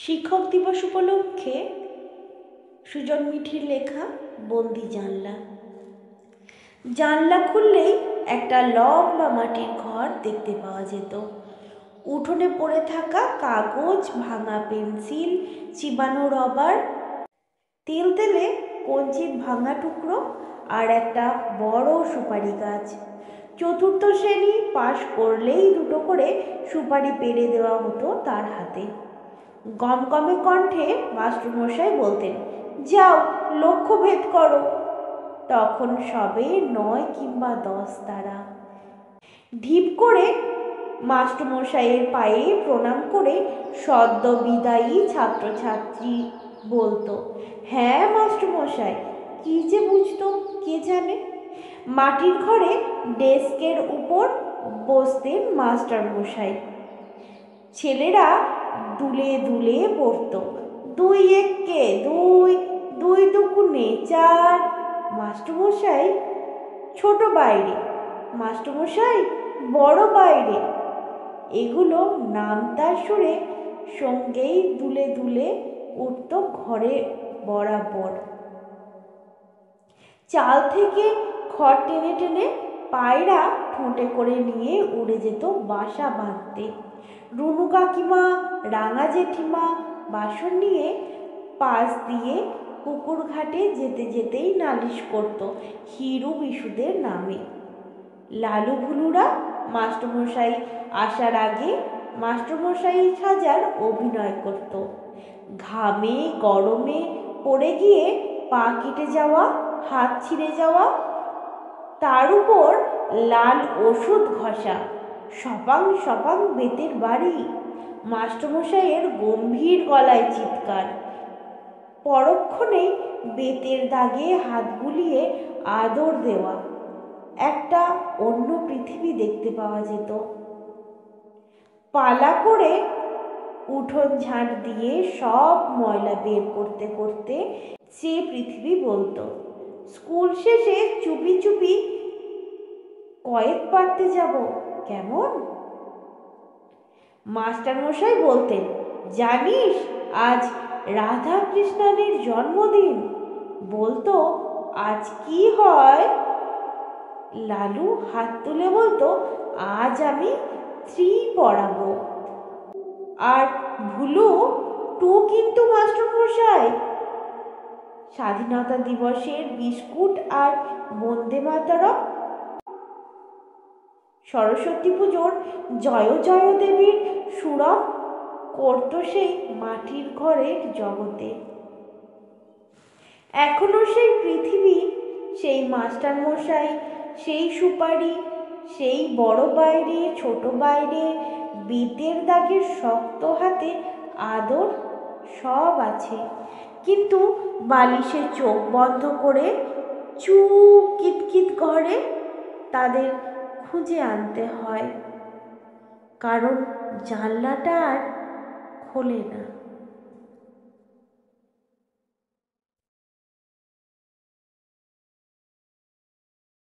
শিক্ষক দিবস উপলক্ষে সুজন মিঠির লেখা বন্দি জানলা। জানলা খুললেই একটা লম্বা মাটির ঘর দেখতে পাওয়া যেত। উঠোনে পড়ে থাকা কাগজ, ভাঙা পেন্সিল, চিবানো রবার, তেলে কঞ্চির ভাঙা টুকরো আর একটা বড় সুপারি গাছ। চতুর্থ শ্রেণী পাশ করলেই দুটো করে সুপারি পেড়ে দেওয়া হতো তার হাতে। গমগমে কণ্ঠে মাস্টারমশাই বলতেন, যাও লক্ষ্য ভেদ করো। তখন সবে 9 কিংবা 10 তারা। ঢিপ করে মাস্টারমশাইয়ের পায়ে প্রণাম করে সদ্য বিদায়ী ছাত্রছাত্রী বলতো, হ্যাঁ মাস্টারমশাই। কি যে বুঝতো কে জানে। মাটির ঘরে ডেস্কের উপর বসতেন মাস্টারমশাই। ছেলেরা দুলে দুলে পড়ত, 2 একে 2, 2 দুগুণে 4। মাস্টারমশাই ছোট বাইরে, মাস্টারমশাই বড় বাইরে, এগুলো নামতার সুরে সঙ্গেই দুলে দুলে উঠত ঘরে বরাবর। চাল থেকে খড় টেনে টেনে পায়রা ঠোঁটে করে নিয়ে উড়ে যেত বাসা বাঁধতে। রুনু কাকিমা, রাঙা জেঠিমা বাসন নিয়ে পাশ দিয়ে পুকুর ঘাটে যেতে যেতেই নালিশ করত হিরু বিশুদের নামে। লালু ভুলুরা মাস্টারমশাই আসার আগে মাস্টারমশাই সাজার অভিনয় করত। ঘামে গরমে পড়ে গিয়ে পা কেটে যাওয়া, হাত ছিঁড়ে যাওয়া, তার উপর লাল ওষুধ ঘষা, সপাং সপাং বেতের বাড়ি। মাস্টারমশাইয়ের গম্ভীর গলায় চিৎকার। পরক্ষণে বেতের দাগে হাত বুলিয়ে আদর দেওয়া। একটা অন্য পৃথিবী দেখতে পাওয়া যেত। পালা করে উঠোন ঝাঁট দিয়ে সব ময়লা বের করতে করতে সে পৃথিবী বলতো, স্কুল শেষে চুপি চুপি কয়েক পারতে যাব কেমন। মাস্টারমশাই বলতেন, জানিস আজ রাধা কৃষ্ণনের জন্মদিন। বলতো, আজ কি হয়? লালু হাত তুলে বলতো, আজ আমি 3 পড়াবো। আর ভুলু 2 কিন্তু মাস্টারমশাই। স্বাধীনতা দিবসের বিস্কুট আর বন্দে মাতরম। সরস্বতী পুজোর জয় জয় দেবীর সুরম করত সেই মাটির ঘরের জগতে। এখনো সেই পৃথিবী, সেই মাস্টারমশাই, সেই সুপারি, সেই বড় বাইরে ছোট বাইরে, বেতের দাগের শক্ত হাতে আদর সব আছে। কিন্তু বালিশে চোখ বন্ধ করে চুপ কিতকিত ঘরে তাদের খুঁজে আনতে হয়, কারণ জানলাটা আর খোলে না।